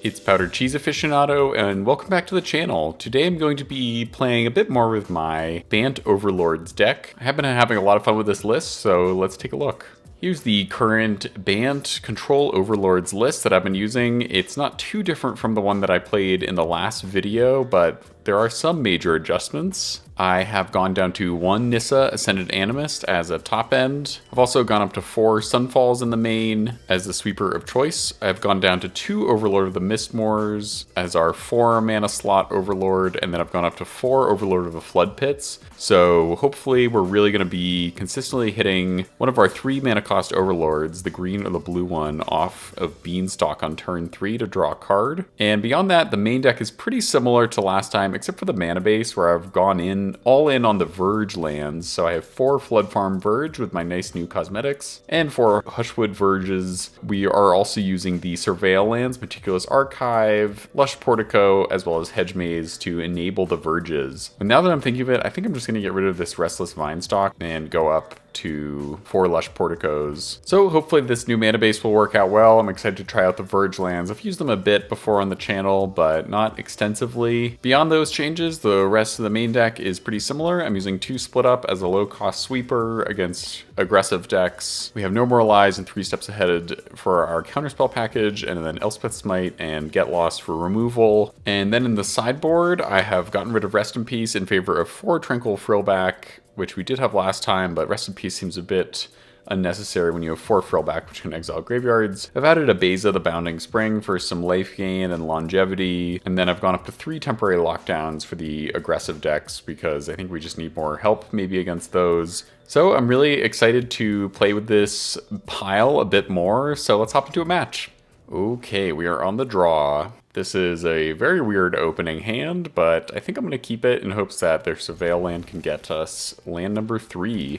It's Powdered Cheese Aficionado, and welcome back to the channel. Today I'm going to be playing a bit more with my BANT Overlords deck. I have been having a lot of fun with this list, so let's take a look. Here's the current BANT Control Overlords list that I've been using. It's not too different from the one that I played in the last video, but there are some major adjustments. I have gone down to 1 Nissa Ascended Animist as a top end. I've also gone up to 4 Sunfalls in the main as the sweeper of choice. I've gone down to 2 Overlord of the Mistmoors as our 4 mana slot Overlord, and then I've gone up to 4 Overlord of the Flood Pits. So hopefully we're really going to be consistently hitting one of our 3 mana cost Overlords, the green or the blue one, off of Beanstalk on turn 3 to draw a card. And beyond that, the main deck is pretty similar to last time, except for the mana base, where I've gone all in on the Verge lands. So I have 4 Flood Farm Verge with my nice new cosmetics, and 4 Hushwood Verges. We are also using the Surveil lands, Meticulous Archive, Lush Portico, as well as Hedge Maze to enable the Verges. And now that I'm thinking of it, I think I'm just going to get rid of this Restless Vinestock and go up to 4 Lush Porticos. So hopefully this new mana base will work out well. I'm excited to try out the Verge lands. I've used them a bit before on the channel, but not extensively. Beyond those changes, the rest of the main deck is pretty similar. I'm using 2 Split Up as a low-cost sweeper against aggressive decks. We have No More Lies and 3 Steps Ahead for our counterspell package, and then Elspeth Smite and Get Lost for removal. And then in the sideboard, I have gotten rid of Rest in Peace in favor of 4 Tranquil Frillback, which we did have last time, but Rest in Peace seems a bit unnecessary when you have 4 Frillback, which can exile graveyards. I've added a Beza the Bounding Spring for some life gain and longevity, and then I've gone up to 3 temporary lockdowns for the aggressive decks, because I think we just need more help maybe against those. So I'm really excited to play with this pile a bit more, so let's hop into a match. Okay, we are on the draw. This is a very weird opening hand, but I think I'm going to keep it in hopes that their Surveil land can get us land number 3.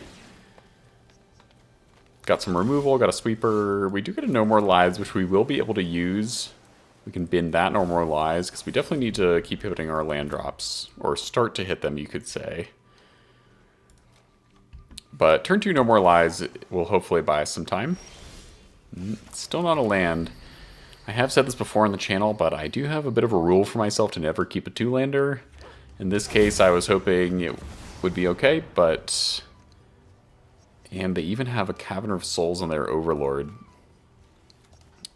Got some removal, got a sweeper. We do get a No More Lives, which we will be able to use. We can bin that No More Lives, because we definitely need to keep hitting our land drops, or start to hit them, you could say. But turn 2 No More Lives will hopefully buy us some time. Still not a land. I have said this before on the channel, but I do have a bit of a rule for myself to never keep a 2-lander. In this case, I was hoping it would be okay, but... And they even have a Cavern of Souls on their Overlord.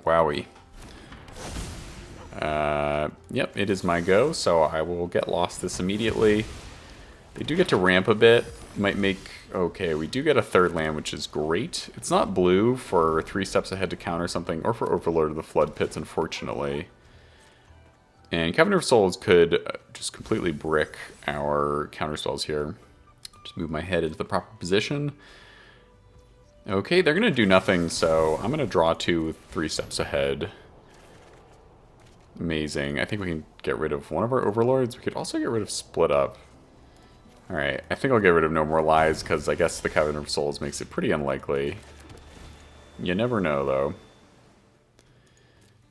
Wowie. Yep, it is my go, so I will get lost this immediately. They do get to ramp a bit. Might make... Okay, we do get a 3rd land, which is great. It's not blue for 3 steps ahead to counter something, or for Overlord of the Flood Pits, unfortunately. And Cavern of Souls could just completely brick our counterspells here. Just move my head into the proper position. Okay, they're going to do nothing, so I'm going to draw 2 with 3 steps ahead. Amazing. I think we can get rid of one of our Overlords. We could also get rid of Split Up. Alright, I think I'll get rid of No More Lies, because I guess the Cavern of Souls makes it pretty unlikely. You never know, though.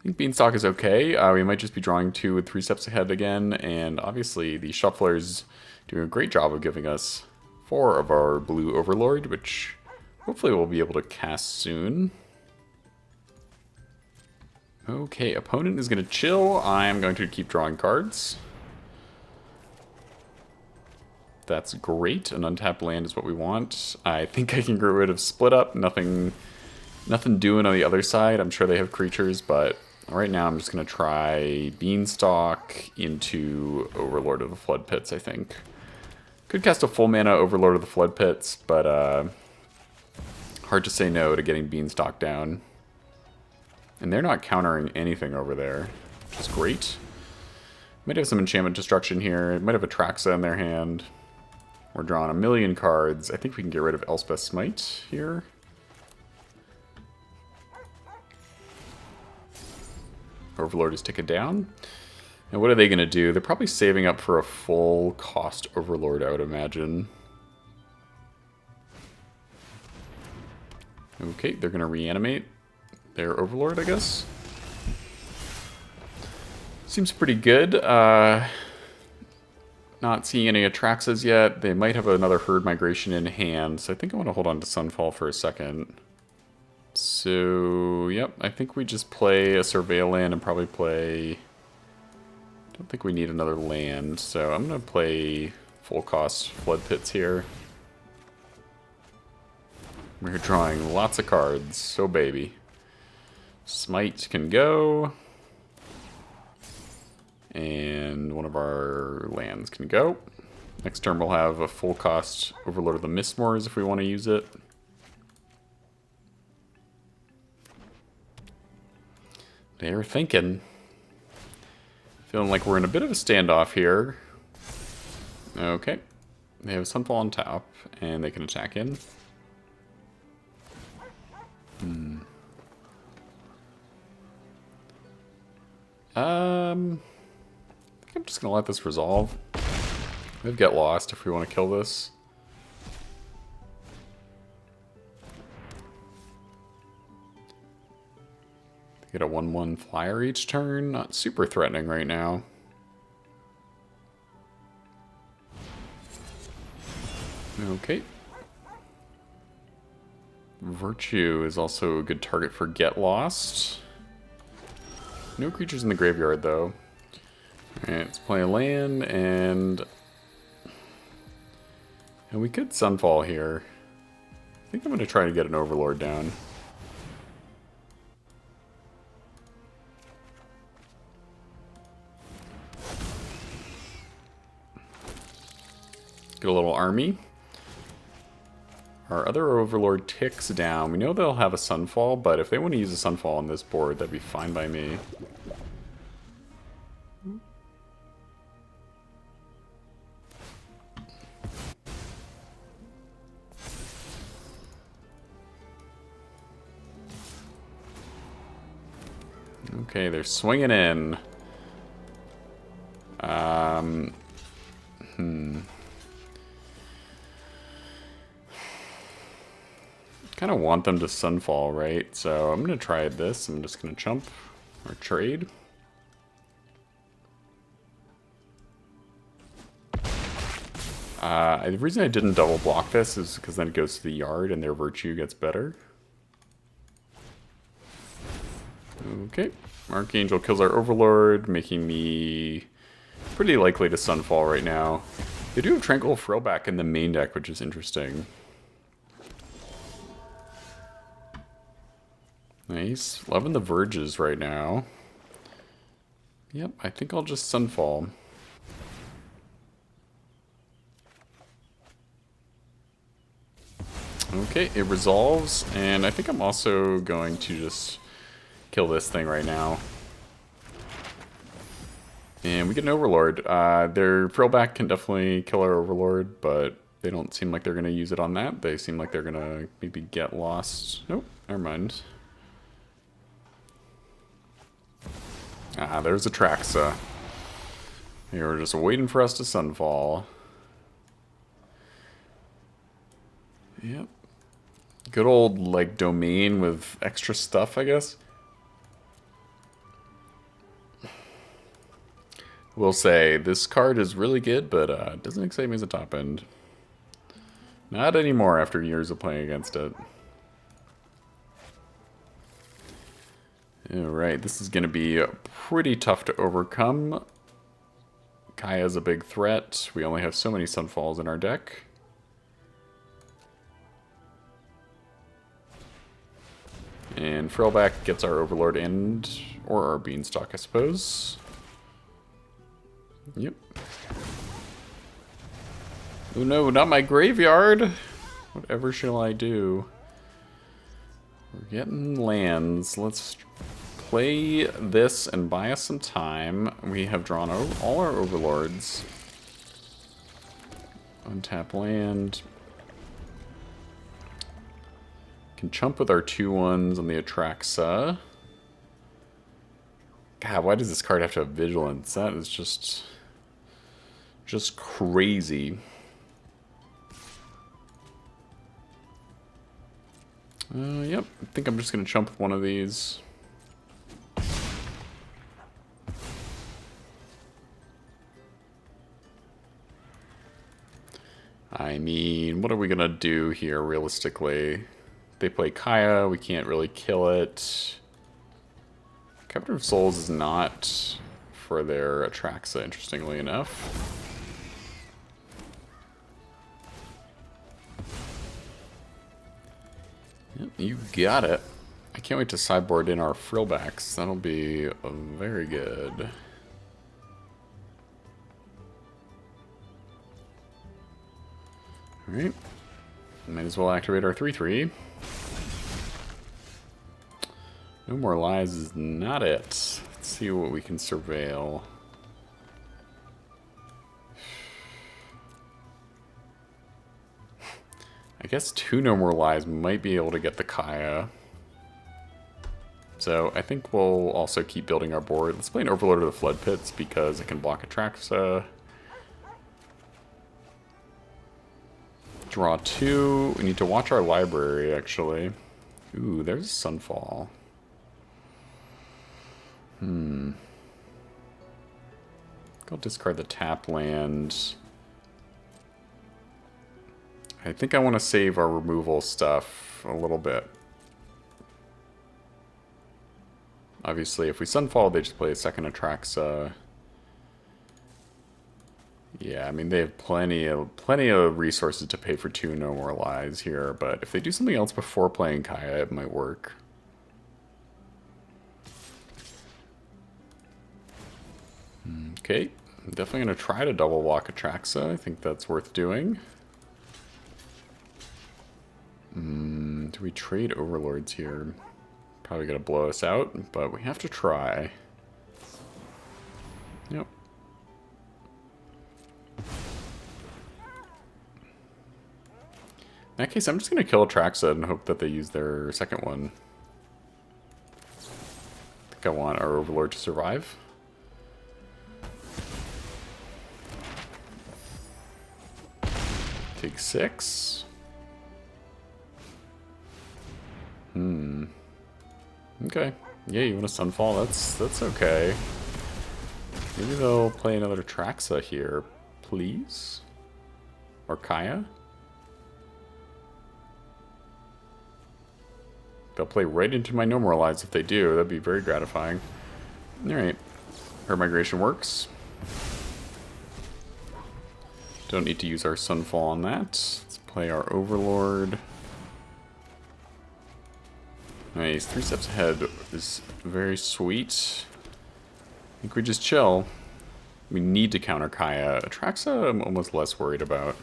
I think Beanstalk is okay. We might just be drawing 2 with 3 steps ahead again, and obviously the Shuffler's doing a great job of giving us 4 of our blue Overlord, which hopefully we'll be able to cast soon. Okay, opponent is going to chill. I'm going to keep drawing cards. That's great. An untapped land is what we want. I think I can get rid of Split Up. Nothing doing on the other side. I'm sure they have creatures, but right now I'm just going to try Beanstalk into Overlord of the Flood Pits, I think. Could cast a full mana Overlord of the Flood Pits, but hard to say no to getting Beanstalk down. And they're not countering anything over there, which is great. Might have some enchantment destruction here. Might have Atraxa in their hand. We're drawing a million cards. I think we can get rid of Elspeth Smite here. Overlord is ticking down. And what are they going to do? They're probably saving up for a full cost Overlord, I would imagine. Okay, they're going to reanimate their Overlord, I guess. Seems pretty good. Not seeing any Atraxas yet. They might have another Herd Migration in hand, so I think I want to hold on to Sunfall for a second. So, yep, I think we just play a surveil land and probably play... Don't think we need another land, so I'm going to play full cost Flood Pits here. We're drawing lots of cards, so baby. Smite can go. And one of our lands can go. Next turn we'll have a full cost Overlord of the Mistmoors if we want to use it. They're thinking. Feeling like we're in a bit of a standoff here. Okay. They have a Sunfall on top, and they can attack in. I think I'm just gonna let this resolve. Maybe get lost if we want to kill this. Get a 1/1 flyer each turn. Not super threatening right now. Okay. Virtue is also a good target for Get Lost. No creatures in the graveyard, though. Alright, let's play a land, and we could Sunfall here. I think I'm going to try to get an Overlord down. Get a little army. Our other Overlord ticks down. We know they'll have a Sunfall, but if they want to use a Sunfall on this board, that'd be fine by me. Okay, they're swinging in. Kind of want them to Sunfall, right? So I'm going to try this. I'm just going to chump or trade. The reason I didn't double block this is because then it goes to the yard and their Virtue gets better. Okay. Archangel kills our Overlord, making me pretty likely to Sunfall right now. They do have Tranquil Throwback in the main deck, which is interesting. Nice. Loving the Verges right now. Yep, I think I'll just Sunfall. Okay, it resolves, and I think I'm also going to just kill this thing right now. And we get an Overlord. Their Throwback can definitely kill our Overlord, but they don't seem like they're going to use it on that. They seem like they're going to maybe get lost. Nope, never mind. Ah, there's Atraxa. They were just waiting for us to Sunfall. Yep. Good old, like, domain with extra stuff, I guess. Will say, this card is really good, but it doesn't excite me as a top end. Not anymore after years of playing against it. Alright, this is going to be pretty tough to overcome. Kaya's a big threat. We only have so many Sunfalls in our deck. And Frillback gets our Overlord and or our Beanstalk, I suppose. Yep. Oh no, not my graveyard! Whatever shall I do? We're getting lands. Let's play this and buy us some time. We have drawn all our Overlords. Untap land. Can chump with our 2/1s on the Atraxa. God, why does this card have to have Vigilance? That is just crazy. Yep, I think I'm just gonna chump with one of these. I mean, what are we gonna do here realistically? they play Kaya, we can't really kill it. Covenant of Souls is not for their Atraxa, interestingly enough. Yep, you got it. I can't wait to sideboard in our frillbacks. That'll be very good. Alright. Might as well activate our 3/3. No More Lies is not it. Let's see what we can surveil. I guess 2 No More Lies might be able to get the Kaya. So I think we'll also keep building our board. Let's play an Overlord of the Flood Pits because it can block Atraxa. Draw 2. We need to watch our library, actually. Ooh, there's Sunfall. I'll discard the tap land. I think I want to save our removal stuff a little bit. Obviously, if we Sunfall, they just play a second Atraxa. Yeah, I mean, they have plenty of resources to pay for 2 No More Lies here, but if they do something else before playing Kaya, it might work. Okay, I'm definitely going to try to double walk Atraxa. I think that's worth doing. Do we trade Overlords here? Probably going to blow us out, but we have to try. Yep. In that case, I'm just going to kill Atraxa and hope that they use their second one. I think I want our Overlord to survive. Take 6. Okay. Yeah, you want a Sunfall? That's okay. Maybe they'll play another Atraxa here, please? Or Kaya? They'll play right into my No More Lives if they do. That'd be very gratifying. Alright. Her migration works. Don't need to use our Sunfall on that. Let's play our Overlord. Nice. 3 steps ahead is very sweet. I think we just chill. We need to counter Kaya. Atraxa I'm almost less worried about.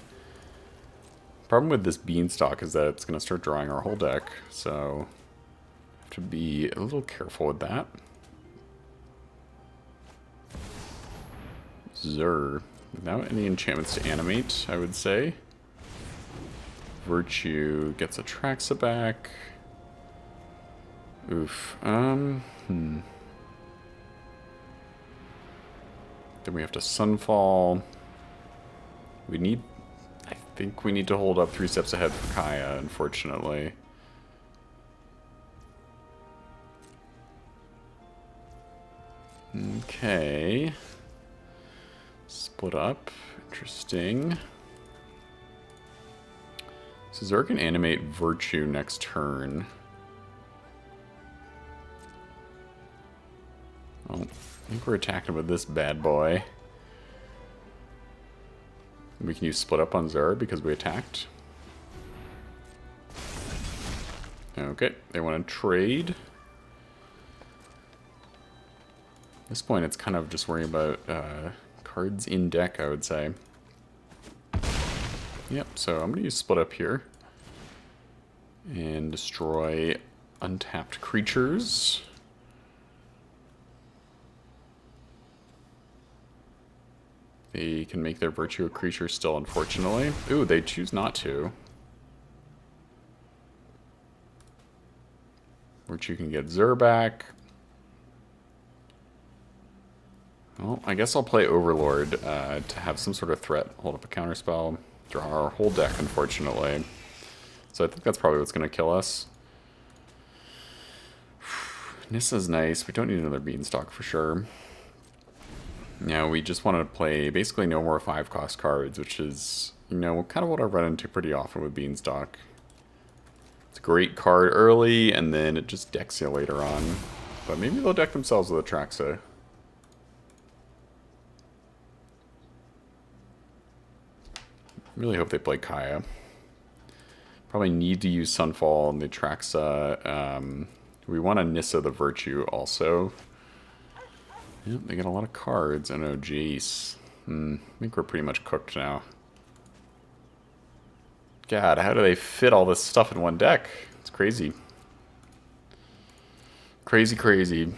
Problem with this Beanstalk is that it's going to start drawing our whole deck, so I have to be a little careful with that. Zur. Without any enchantments to animate, I would say. Virtue gets Atraxa back. Oof. Then we have to Sunfall. I think we need to hold up 3 steps ahead for Kaya, unfortunately. Okay. Split up. Interesting. So Zur can animate Virtue next turn. Oh, I think we're attacking with this bad boy. We can use Split Up on Zur because we attacked. Okay, they want to trade. At this point, it's kind of just worrying about cards in deck, I would say. Yep, so I'm going to use Split Up here. And destroy untapped creatures. They can make their Virtue a creature still, unfortunately. Ooh, they choose not to. Virtue can get Zur back. Well, I guess I'll play Overlord to have some sort of threat. Hold up a counterspell. Draw our whole deck, unfortunately. So I think that's probably what's going to kill us. Nissa's nice. We don't need another Beanstalk for sure. Yeah, we just want to play basically no more 5-cost cards, which is, you know, kind of what I run into pretty often with Beanstalk. It's a great card early, and then it just decks you later on. But maybe they'll deck themselves with Atraxa. Really hope they play Kaya. Probably need to use Sunfall and the Atraxa. We want a Nissa the Virtue also. Yep, they get a lot of cards. I know, Jace. I think we're pretty much cooked now. God, how do they fit all this stuff in one deck? It's crazy. Crazy, crazy.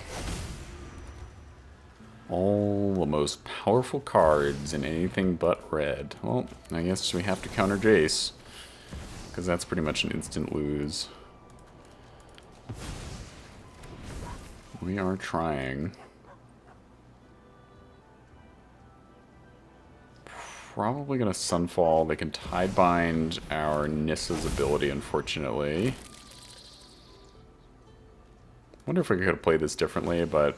All the most powerful cards in anything but red. Well, I guess we have to counter Jace. Because that's pretty much an instant lose. We are trying. Probably gonna Sunfall. They can Tidebind our Nissa's ability, unfortunately. Wonder if we could have played this differently, but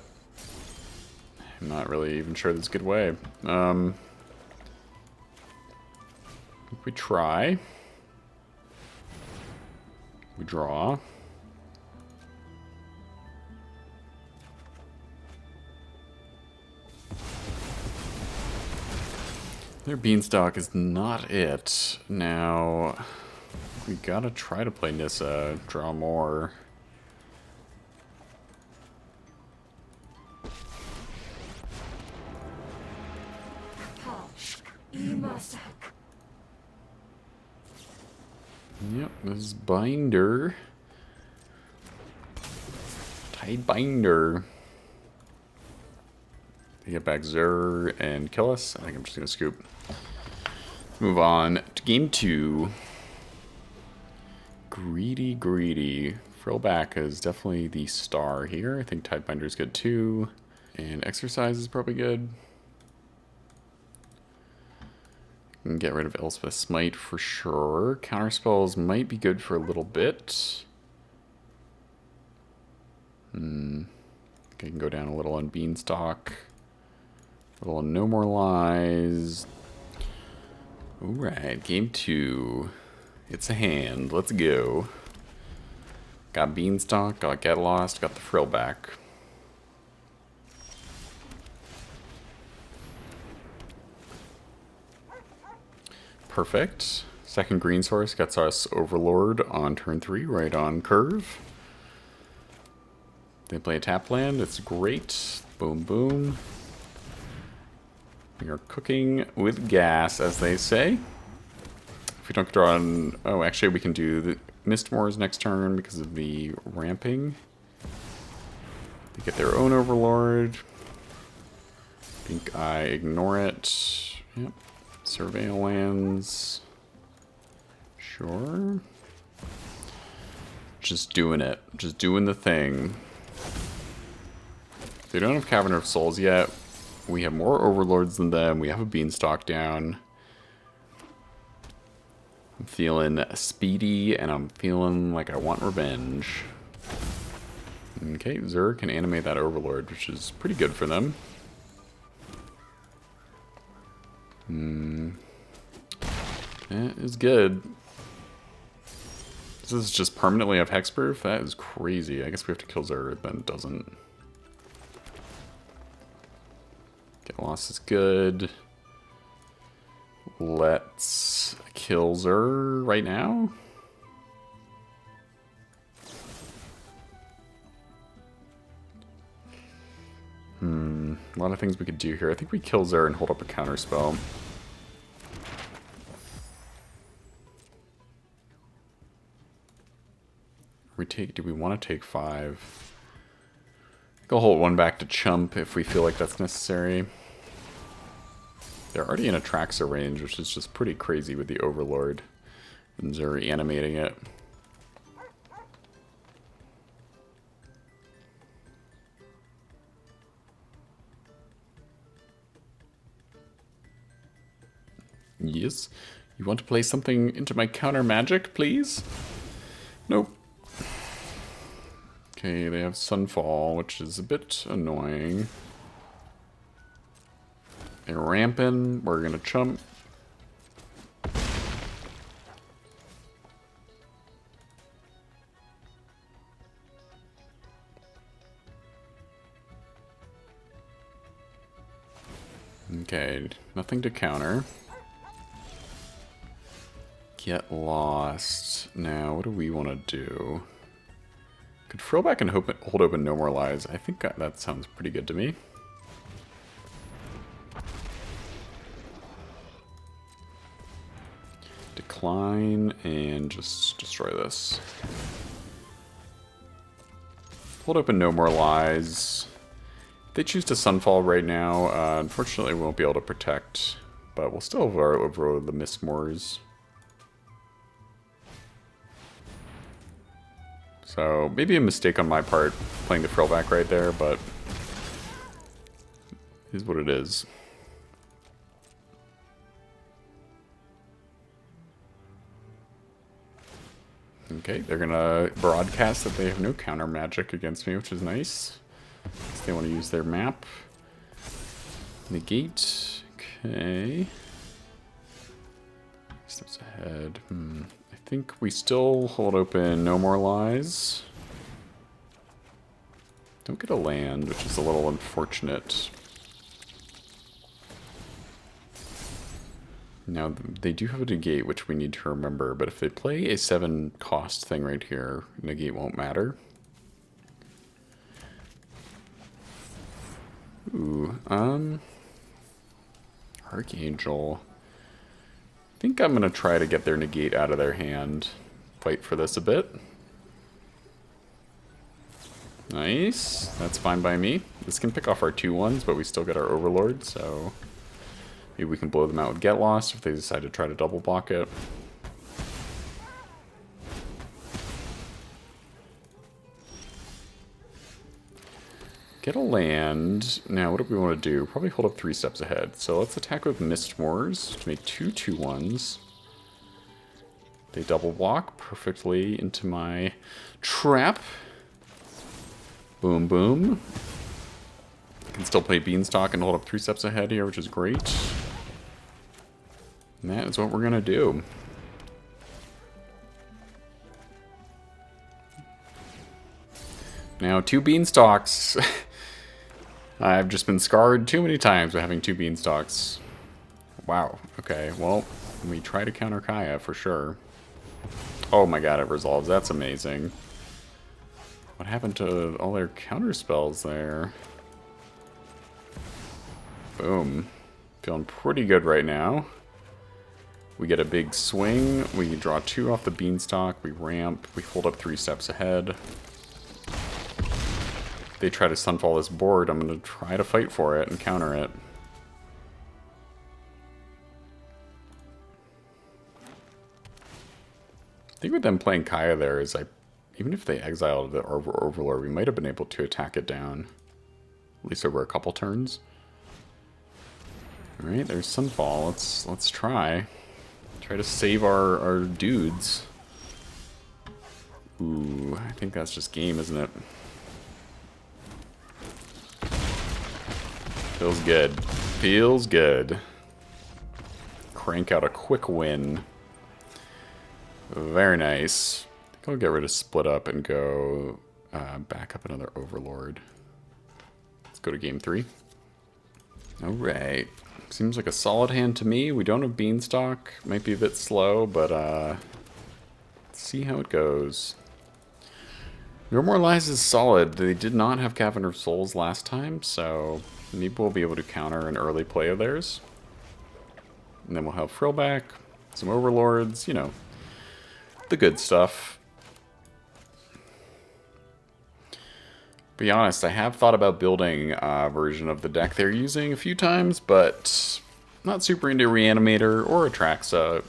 I'm not really even sure there's a good way. If we try. We draw. Their Beanstalk is not it. Now, we gotta try to play Nissa, draw more. Yep, this is Binder. Tidebinder. They get back Zur and kill us. I think I'm just gonna scoop. Move on to game 2. Greedy, greedy. Frillback is definitely the star here. I think Tidebinder is good too. And Exercise is probably good. Can get rid of Elspeth's Smite for sure. Counterspells might be good for a little bit. I think I can go down a little on Beanstalk. A little on No More Lies. Alright, game 2. It's a hand. Let's go. Got Beanstalk, got Get Lost, got the Frillback. Perfect. Second green source gets us Overlord on turn 3, right on curve. They play a tap land. It's great. Boom, boom. We are cooking with gas, as they say. If we don't draw on... Oh, actually, we can do the Mistmoors next turn because of the ramping. They get their own Overlord. I think I ignore it. Yep. Surveil lands. Sure. Just doing it. Just doing the thing. They don't have Cavern of Souls yet. We have more Overlords than them. We have a Beanstalk down. I'm feeling speedy, and I'm feeling like I want revenge. Okay, Zur can animate that Overlord, which is pretty good for them. That is good. This is just permanently have hexproof? That is crazy. I guess we have to kill Zur, then it doesn't. Get Lost is good. Let's kill Zur right now. A lot of things we could do here. I think we kill Zur and hold up a counter spell. Do we want to take 5? I think I'll hold 1 back to chump if we feel like that's necessary. They're already in a Atraxa range, which is just pretty crazy with the Overlord. And Zur animating it. Yes. You want to play something into my counter magic, please? Nope. Okay, they have Sunfall, which is a bit annoying. They're ramping. We're gonna chump. Okay, nothing to counter. Get lost. Now, what do we want to do? Could frill back and hold open no more lies. I think that sounds pretty good to me. Decline and just destroy this. Hold open no more lies. If they choose to Sunfall right now, unfortunately we won't be able to protect, but we'll still overload the Mistmoors. So maybe a mistake on my part playing the frillback right there, but it is what it is. Okay, they're gonna broadcast that they have no counter magic against me, which is nice. So they want to use their map. Negate. Okay. Steps ahead. I think we still hold open no more lies. Don't get a land, which is a little unfortunate. Now, they do have a negate, which we need to remember, but if they play a 7 cost thing right here, negate won't matter. Ooh, Archangel. I think I'm gonna try to get their negate out of their hand. Fight for this a bit. Nice. That's fine by me. This can pick off our 2/1s, but we still get our Overlord, so maybe we can blow them out with Get Lost if they decide to try to double block it. Get a land. Now, what do we want to do? Probably hold up 3 steps ahead. So let's attack with Mistmoors to make 2 2/1s. They double block perfectly into my trap. Boom, boom. Can still play Beanstalk and hold up 3 steps ahead here, which is great. And that is what we're going to do. Now, 2 Beanstalks. I've just been scarred too many times by having 2 Beanstalks. Wow. Okay, well, we try to counter Kaya for sure. Oh my god, it resolves. That's amazing. What happened to all their counter spells there? Boom. Feeling pretty good right now. We get a big swing. We draw 2 off the Beanstalk. We ramp. We hold up 3 steps ahead. If they try to Sunfall this board, I'm going to try to fight for it and counter it. I think with them playing Kaya there is even if they exiled the Overlord, we might have been able to attack it down. At least over a couple turns. Alright, there's Sunfall. Let's try. Try to save our dudes. Ooh, I think that's just game, isn't it? Feels good. Feels good. Crank out a quick win. Very nice. I think I'll get rid of Split Up and go back up another Overlord. Let's go to game 3. Alright. Seems like a solid hand to me. We don't have Beanstalk. Might be a bit slow, but let's see how it goes. No More Lies is solid. They did not have Cavern of Souls last time, so maybe we'll be able to counter an early play of theirs. And then we'll have Frillback, some Overlords, you know, the good stuff. Be honest, I have thought about building a version of the deck they're using a few times, but not super into Reanimator or Atraxa.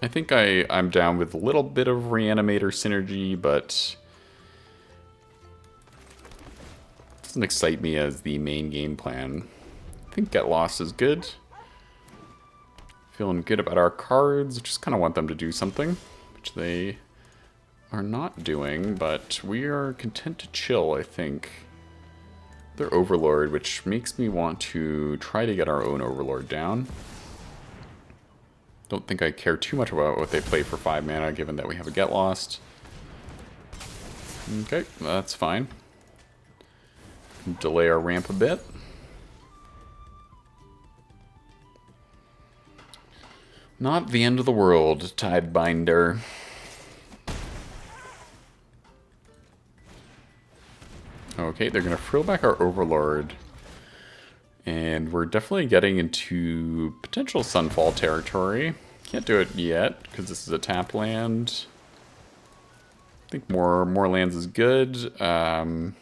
I think I'm down with a little bit of Reanimator synergy, but it doesn't excite me as the main game plan. I think Get Lost is good. Feeling good about our cards. Just kind of want them to do something, which they are not doing, but we are content to chill, I think. They're Overlord, which makes me want to try to get our own Overlord down. Don't think I care too much about what they play for 5 mana, given that we have a Get Lost. Okay, that's fine. Delay our ramp a bit. Not the end of the world, Tidebinder. Okay, they're going to frill back our Overlord. And we're definitely getting into potential Sunfall territory. Can't do it yet, because this is a tap land. I think more lands is good. Do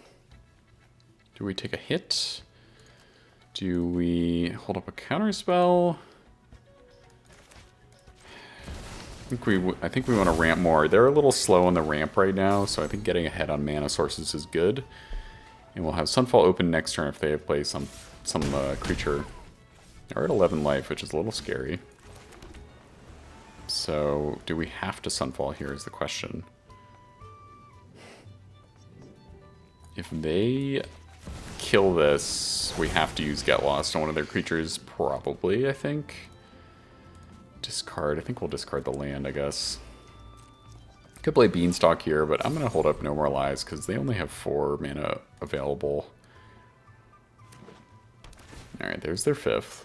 we take a hit? Do we hold up a counterspell? I think we want to ramp more. They're a little slow on the ramp right now, so I think getting ahead on mana sources is good. And we'll have Sunfall open next turn if they play some creature. They're at 11 life, which is a little scary. So, do we have to Sunfall here is the question. If they kill this, we have to use Get Lost on one of their creatures, probably, I think. Discard. I think we'll discard the land, I guess. Could play Beanstalk here, but I'm going to hold up No More Lies because they only have 4 mana available. Alright, there's their 5th.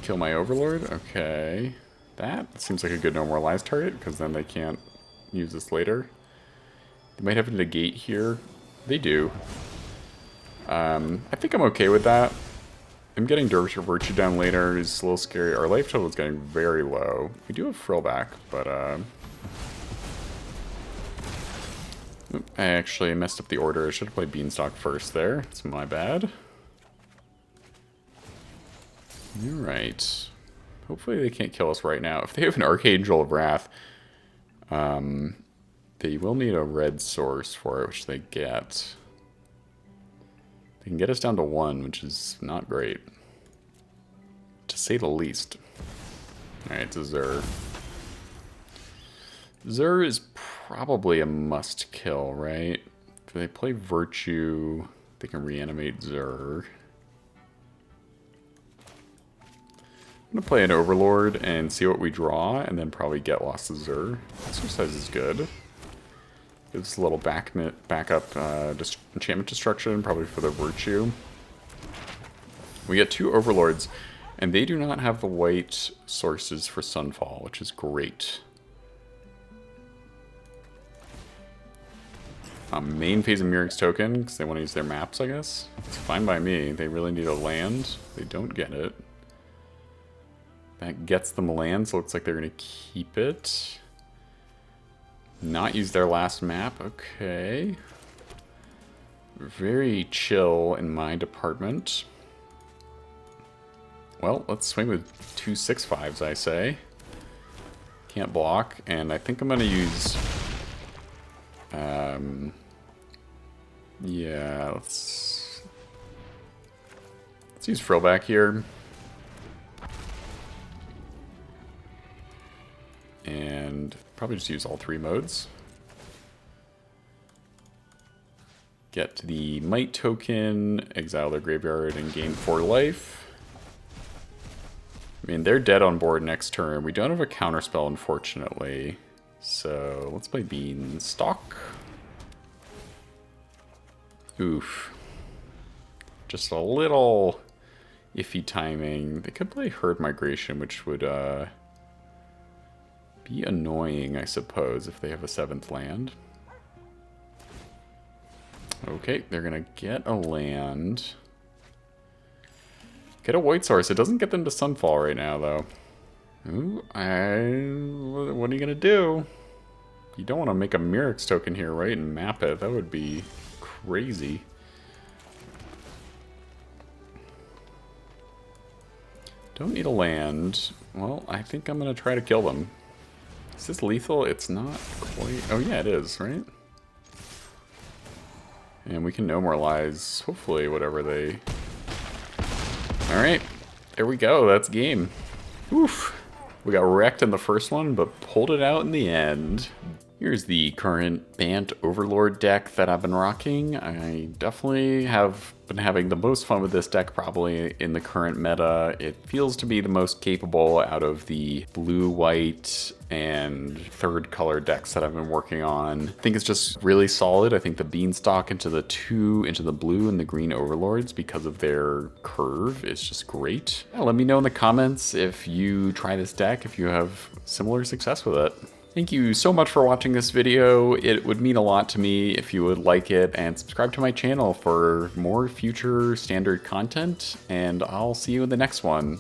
Kill my Overlord? Okay. That seems like a good No More Lies target, because then they can't use this later. They might have a negate here. They do. I think I'm okay with that. I'm getting Dervish Virtue down later is a little scary. Our life total is getting very low. We do have Frill back, but I actually messed up the order. I should have played Beanstalk first there. It's my bad. Alright. Hopefully they can't kill us right now. If they have an Archangel of Wrath, they will need a red source for it, which they get. They can get us down to 1, which is not great. To say the least. Alright, so Zur. Zur is probably a must kill, right? If they play Virtue, they can reanimate Zur. I'm going to play an Overlord and see what we draw, and then probably get Lost to Zur. Exercise is good. Gives a little backup enchantment destruction, probably for the Virtue. We get 2 Overlords, and they do not have the white sources for Sunfall, which is great. Main phase of Muric's token, because they want to use their maps, I guess. It's fine by me. They really need a land. They don't get it. That gets them land, so it looks like they're going to keep it. Not use their last map. Okay. Very chill in my department. Well, let's swing with 2 6/5s, I say. Can't block, and I think I'm going to use... yeah, let's use Frillback here. And probably just use all 3 modes. Get the Might token, exile their graveyard, and gain 4 life. I mean, they're dead on board next turn. We don't have a counterspell, unfortunately. So let's play Beanstalk. Oof. Just a little iffy timing. They could play Herd Migration, which would be annoying, I suppose, if they have a 7th land. Okay, they're gonna get a land. Get a white source. It doesn't get them to Sunfall right now, though. Ooh, what are you gonna do? You don't want to make a Muric's token here, right, and map it. That would be crazy. Don't need a land. Well, I think I'm gonna try to kill them. Is this lethal? It's not quite... Oh yeah, it is, right? And we can No More Lies, hopefully, whatever they... Alright, there we go, that's game. Oof. We got wrecked in the first one, but pulled it out in the end. Here's the current BANT Overlord deck that I've been rocking. I definitely have been having the most fun with this deck probably in the current meta. It feels to be the most capable out of the blue, white, and third color decks that I've been working on. I think it's just really solid. I think the Beanstalk into the blue and the green Overlords, because of their curve, is just great. Yeah, let me know in the comments if you try this deck, if you have similar success with it. Thank you so much for watching this video. It would mean a lot to me if you would like it and subscribe to my channel for more future standard content, and I'll see you in the next one.